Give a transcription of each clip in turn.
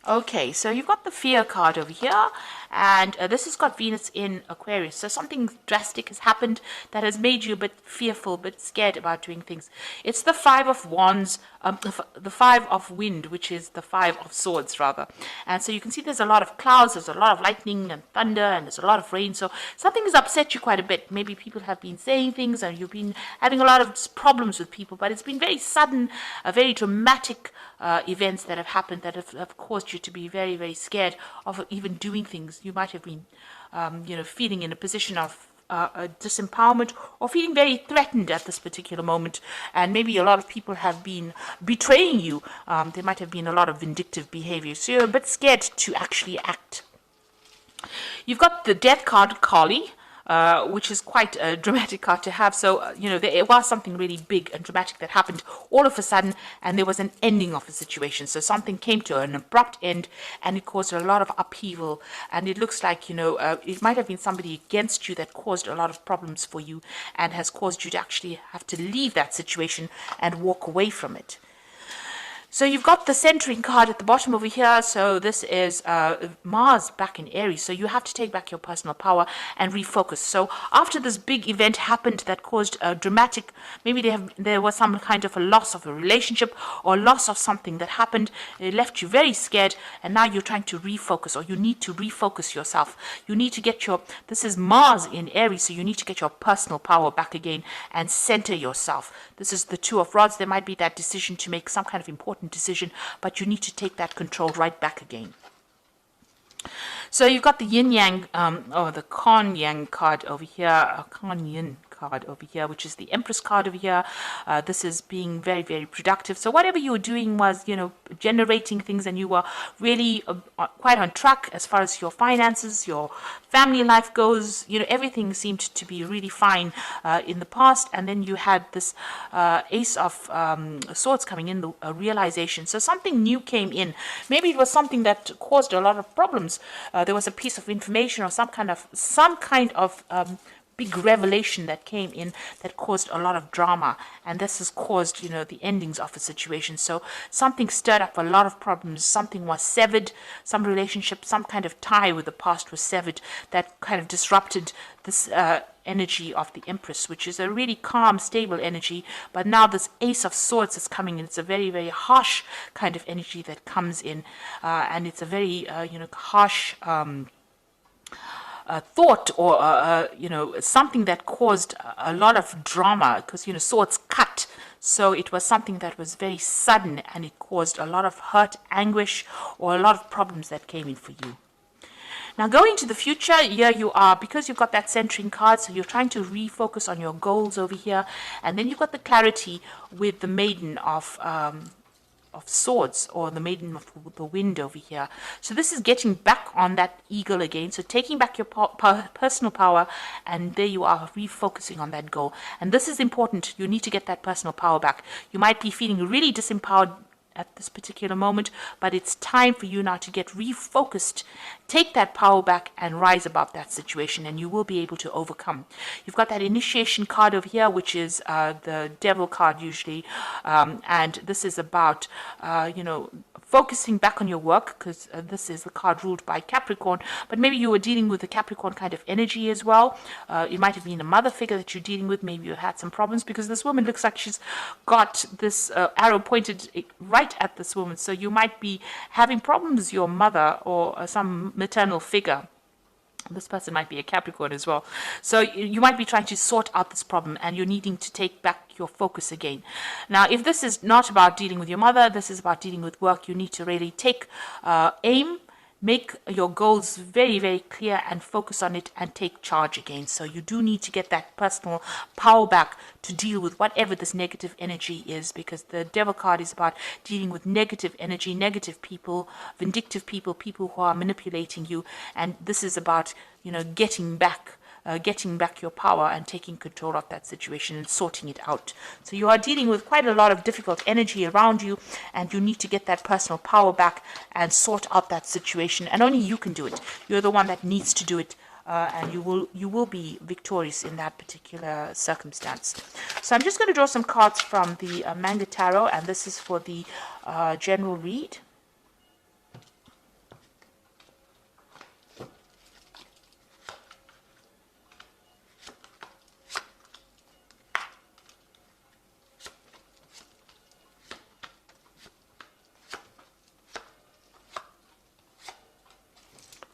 Okay, so you've got the fear card over here, and this has got Venus in Aquarius. So something drastic has happened that has made you a bit fearful, a bit scared about doing things. It's the Five of Wands, the Five of Wind, which is the Five of Swords, rather. And so you can see there's a lot of clouds, there's a lot of lightning and thunder, and there's a lot of rain. So something has upset you quite a bit. Maybe people have been saying things, and you've been having a lot of problems with people, but it's been very sudden, very dramatic events that have happened that have caused you to be very, very scared of even doing things. You might have been, feeling in a position of disempowerment or feeling very threatened at this particular moment. And maybe a lot of people have been betraying you. There might have been a lot of vindictive behavior. So you're a bit scared to actually act. You've got the death card, Kali, which is quite a dramatic card to have. So, there was something really big and dramatic that happened all of a sudden, and there was an ending of a situation. So something came to an abrupt end, and it caused a lot of upheaval. And it looks like, it might have been somebody against you that caused a lot of problems for you and has caused you to actually have to leave that situation and walk away from it. So you've got the centering card at the bottom over here. So this is Mars back in Aries. So you have to take back your personal power and refocus. So after this big event happened that caused a dramatic, maybe there was some kind of a loss of a relationship or loss of something that happened. It left you very scared, and now you're trying to refocus, or you need to refocus yourself. You need to get this is Mars in Aries, so you need to get your personal power back again and center yourself. This is the Two of Rods. There might be that decision to make some kind of important decision, but you need to take that control right back again. So you've got the yin yang, or the Kuan Yin card over here, Kuan Yin card over here, which is the Empress card over here. This is being very, very productive. So whatever you were doing was, generating things, and you were really quite on track as far as your finances, your family life goes. Everything seemed to be really fine in the past, and then you had this Ace of Swords coming in, the realization. So something new came in. Maybe it was something that caused a lot of problems. There was a piece of information or some kind of big revelation that came in that caused a lot of drama, and this has caused the endings of a situation. So something stirred up a lot of problems. Something was severed, some relationship, some kind of tie with the past was severed that kind of disrupted this energy of the Empress, which is a really calm, stable energy. But now this Ace of Swords is coming in. It's a very, very harsh kind of energy that comes in, and it's a very harsh thought, or something that caused a lot of drama, because swords cut. So it was something that was very sudden, and it caused a lot of hurt, anguish, or a lot of problems that came in for you. Now, going to the future, here you are, because you've got that centering card, so you're trying to refocus on your goals over here, and then you've got the clarity with the Maiden of Swords, or the Maiden of the Wind over here. So this is getting back on that eagle again, so taking back your personal power, and there you are, refocusing on that goal. And this is important. You need to get that personal power back. You might be feeling really disempowered at this particular moment, but it's time for you now to get refocused, take that power back, and rise above that situation, and you will be able to overcome. You've got that initiation card over here, which is the Devil card usually, and this is about focusing back on your work, because this is the card ruled by Capricorn, but maybe you were dealing with a Capricorn kind of energy as well. It might have been a mother figure that you're dealing with. Maybe you had some problems, because this woman looks like she's got this arrow pointed right at this woman. So you might be having problems with your mother or some maternal figure. This person might be a Capricorn as well. So you might be trying to sort out this problem, and you're needing to take back your focus again. Now, if this is not about dealing with your mother, this is about dealing with work, you need to really take aim, make your goals very, very clear, and focus on it, and take charge again. So you do need to get that personal power back to deal with whatever this negative energy is, because the Devil card is about dealing with negative energy, negative people, vindictive people, people who are manipulating you. And this is about, getting back your power and taking control of that situation and sorting it out. So you are dealing with quite a lot of difficult energy around you, and you need to get that personal power back and sort out that situation. And only you can do it. You're the one that needs to do it, and you will be victorious in that particular circumstance. So I'm just going to draw some cards from the Manga Tarot, and this is for the general read.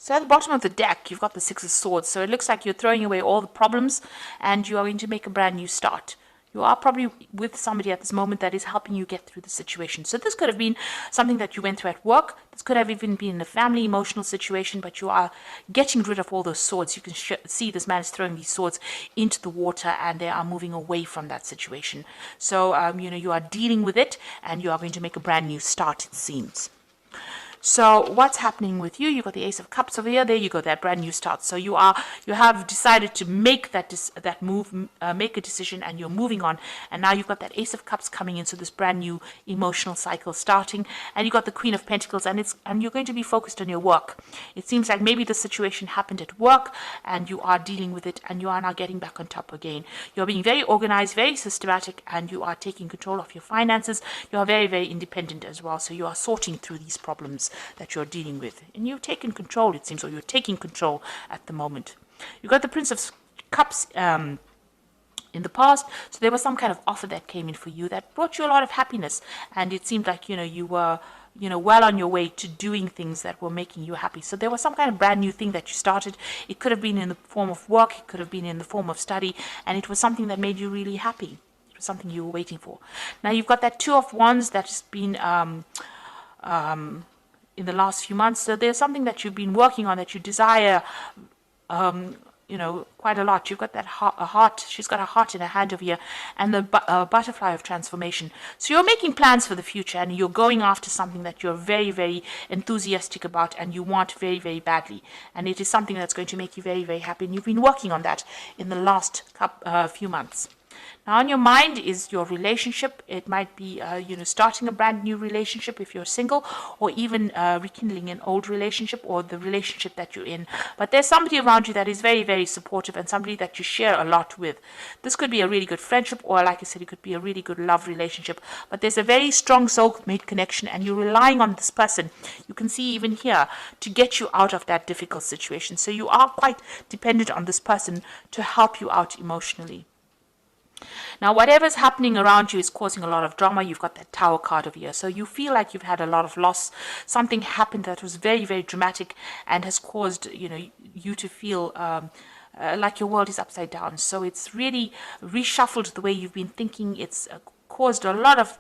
So at the bottom of the deck, you've got the Six of Swords. So it looks like you're throwing away all the problems and you are going to make a brand new start. You are probably with somebody at this moment that is helping you get through the situation. So this could have been something that you went through at work. This could have even been a family emotional situation, but you are getting rid of all those swords. You can see this man is throwing these swords into the water and they are moving away from that situation. So, you are dealing with it and you are going to make a brand new start, it seems. So what's happening with you? You got the Ace of Cups over here. There you go, that brand new start. So you have decided to make that move, make a decision, and you're moving on. And now you've got that Ace of Cups coming in. So this brand new emotional cycle starting, and you got the Queen of Pentacles, and you're going to be focused on your work. It seems like maybe the situation happened at work, and you are dealing with it, and you are now getting back on top again. You're being very organized, very systematic, and you are taking control of your finances. You are very, very independent as well. So you are sorting through these problems that you're dealing with, and you've taken control, it seems, or you're taking control at the moment. You got the Prince of Cups in the past, so there was some kind of offer that came in for you that brought you a lot of happiness, and it seemed like you were well on your way to doing things that were making you happy. So there was some kind of brand new thing that you started. It could have been in the form of work, it could have been in the form of study, and it was something that made you really happy. It was something you were waiting for. Now you've got that Two of Wands that's been in the last few months. So there's something that you've been working on that you desire, quite a lot. You've got that heart. She's got a heart in her hand over here, and the butterfly of transformation. So you're making plans for the future, and you're going after something that you're very, very enthusiastic about, and you want very, very badly. And it is something that's going to make you very, very happy. And you've been working on that in the last few months. Now, on your mind is your relationship. It might be, starting a brand new relationship if you're single, or even rekindling an old relationship or the relationship that you're in. But there's somebody around you that is very, very supportive and somebody that you share a lot with. This could be a really good friendship, or like I said, it could be a really good love relationship. But there's a very strong soulmate connection, and you're relying on this person. You can see even here to get you out of that difficult situation. So you are quite dependent on this person to help you out emotionally. Now, whatever's happening around you is causing a lot of drama. You've got that Tower card over here. So you feel like you've had a lot of loss. Something happened that was very, very dramatic and has caused, you to feel like your world is upside down. So it's really reshuffled the way you've been thinking. It's caused a lot of,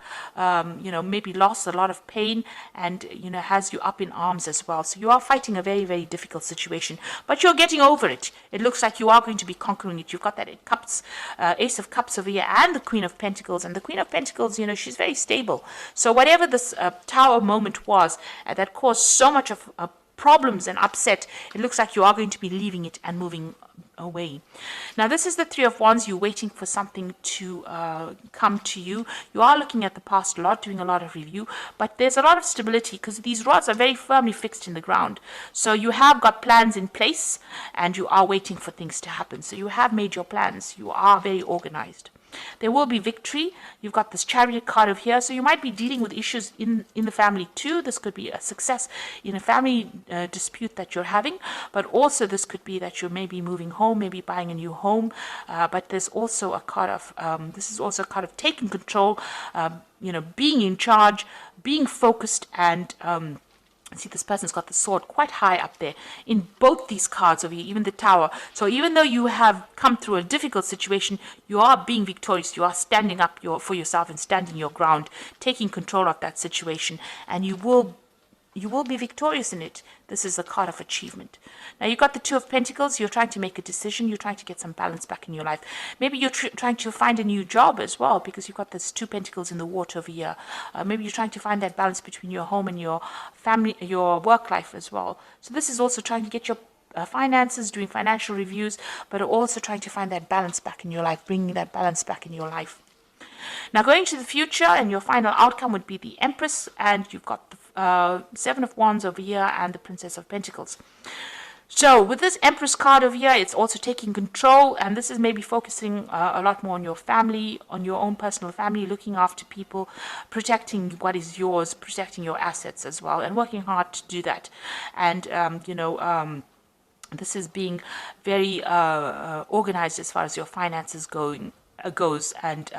maybe loss, a lot of pain, and, has you up in arms as well. So you are fighting a very, very difficult situation, but you're getting over it. It looks like you are going to be conquering it. You've got that Ace of Cups over here and the Queen of Pentacles. And the Queen of Pentacles, she's very stable. So whatever this Tower moment was that caused so much of problems and upset, it looks like you are going to be leaving it and moving away. Now, this is the Three of Wands. You're waiting for something to come to you. You are looking at the past a lot, doing a lot of review, but there's a lot of stability because these rods are very firmly fixed in the ground. So you have got plans in place and you are waiting for things to happen. So you have made your plans. You are very organized. There will be victory. You've got this Chariot card over here. So you might be dealing with issues in the family too. This could be a success in a family dispute that you're having. But also this could be that you're maybe moving home, maybe buying a new home. But there's also a card of, this is also a card of taking control, being in charge, being focused, and see, this person's got the sword quite high up there in both these cards over here, even the Tower. So even though you have come through a difficult situation, you are being victorious. You are standing up for yourself and standing your ground, taking control of that situation, and you will be victorious in it. This is a card of achievement. Now, you've got the Two of Pentacles. You're trying to make a decision. You're trying to get some balance back in your life. Maybe you're trying to find a new job as well, because you've got this Two Pentacles in the water over here. Maybe you're trying to find that balance between your home and your family, your work life as well. So this is also trying to get your finances, doing financial reviews, but also trying to find that balance back in your life, bringing that balance back in your life. Now, going to the future, and your final outcome would be the Empress, and you've got the Seven of Wands over here and the Princess of Pentacles. So with this Empress card over here, it's also taking control, and this is maybe focusing a lot more on your family, on your own personal family, looking after people, protecting what is yours, protecting your assets as well, and working hard to do that. And, this is being very organized as far as your finances going. goes, and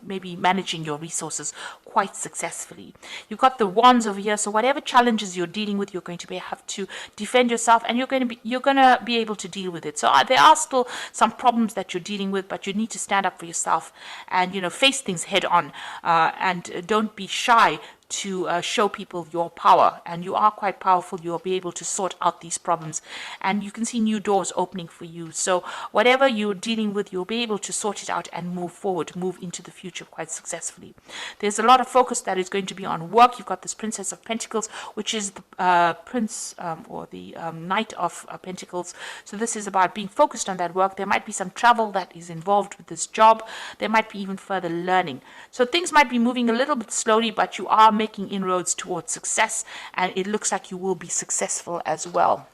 maybe managing your resources quite successfully. You've got the wands over here, so whatever challenges you're dealing with, you're going to have to defend yourself, and you're going to be able to deal with it. So there are still some problems that you're dealing with, but you need to stand up for yourself and face things head on, and don't be shy to show people your power, and you are quite powerful. You'll be able to sort out these problems, and you can see new doors opening for you. So whatever you're dealing with, you'll be able to sort it out and move forward, move into the future quite successfully. There's a lot of focus that is going to be on work. You've got this Princess of Pentacles, which is the prince or the Knight of Pentacles. So this is about being focused on that work. There might be some travel that is involved with this job. There might be even further learning. So things might be moving a little bit slowly, but you are making inroads towards success, and it looks like you will be successful as well.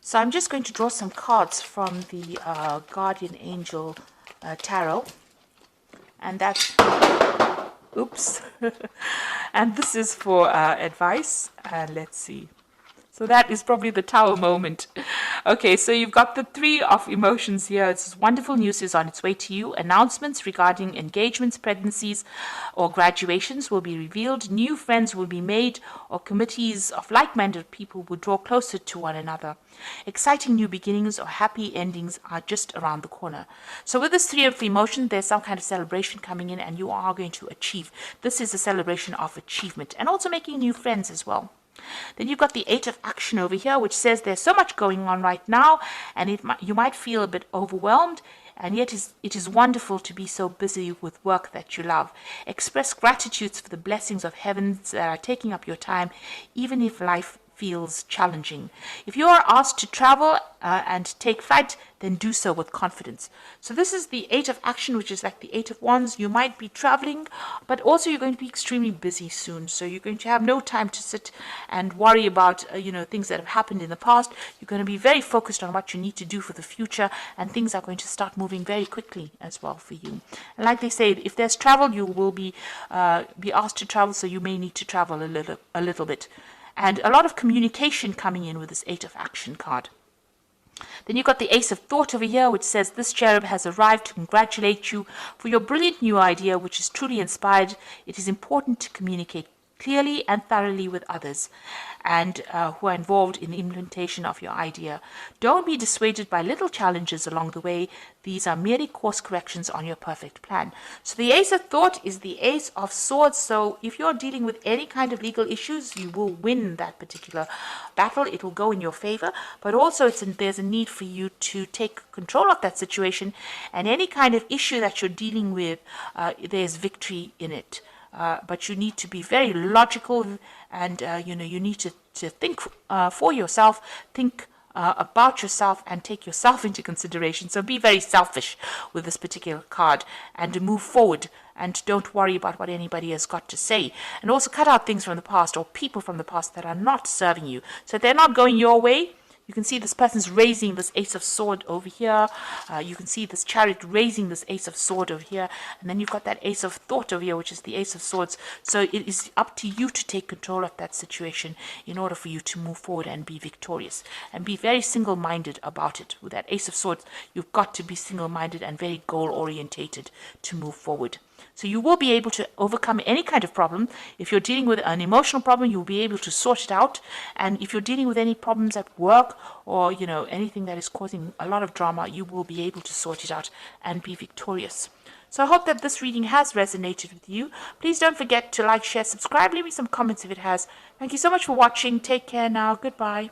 So I'm just going to draw some cards from the Guardian Angel Tarot, and that's oops and this is for advice, and let's see. So that is probably the Tower moment. Okay, so you've got the Three of Emotions here. It's wonderful news is on its way to you. Announcements regarding engagements, pregnancies, or graduations will be revealed. New friends will be made, or committees of like-minded people will draw closer to one another. Exciting new beginnings or happy endings are just around the corner. So with this Three of Emotions, there's some kind of celebration coming in, and you are going to achieve. This is a celebration of achievement, and also making new friends as well. Then you've got the Eight of Action over here, which says there's so much going on right now, and you might feel a bit overwhelmed, and yet it is wonderful to be so busy with work that you love. Express gratitude for the blessings of heavens that are taking up your time, even if life feels challenging. If you are asked to travel and take flight, then do so with confidence. So this is the Eight of Action, which is like the Eight of Wands. You might be traveling, but also you're going to be extremely busy soon. So you're going to have no time to sit and worry about things that have happened in the past. You're going to be very focused on what you need to do for the future, and things are going to start moving very quickly as well for you. And like they say, if there's travel, you will be asked to travel, so you may need to travel a little bit. And a lot of communication coming in with this Eight of Action card. Then you've got the Ace of Thought over here, which says this cherub has arrived to congratulate you for your brilliant new idea, which is truly inspired. It is important to communicate clearly and thoroughly with others and who are involved in the implementation of your idea. Don't be dissuaded by little challenges along the way. These are merely course corrections on your perfect plan. So the Ace of Thought is the Ace of Swords. So if you're dealing with any kind of legal issues, you will win that particular battle. It will go in your favor, but also there's a need for you to take control of that situation, and any kind of issue that you're dealing with, there's victory in it. But you need to be very logical, and you need to think for yourself, think about yourself, and take yourself into consideration. So be very selfish with this particular card, and to move forward, and don't worry about what anybody has got to say. And also cut out things from the past or people from the past that are not serving you. So if they're not going your way, you can see this person's raising this Ace of Sword over here. You can see this Chariot raising this Ace of Sword over here. And then you've got that Ace of Thought over here, which is the Ace of Swords. So it is up to you to take control of that situation in order for you to move forward and be victorious. And be very single-minded about it. With that Ace of Swords, you've got to be single-minded and very goal-orientated to move forward. So you will be able to overcome any kind of problem. If you're dealing with an emotional problem, you'll be able to sort it out. And if you're dealing with any problems at work or, anything that is causing a lot of drama, you will be able to sort it out and be victorious. So I hope that this reading has resonated with you. Please don't forget to like, share, subscribe, leave me some comments if it has. Thank you so much for watching. Take care now. Goodbye.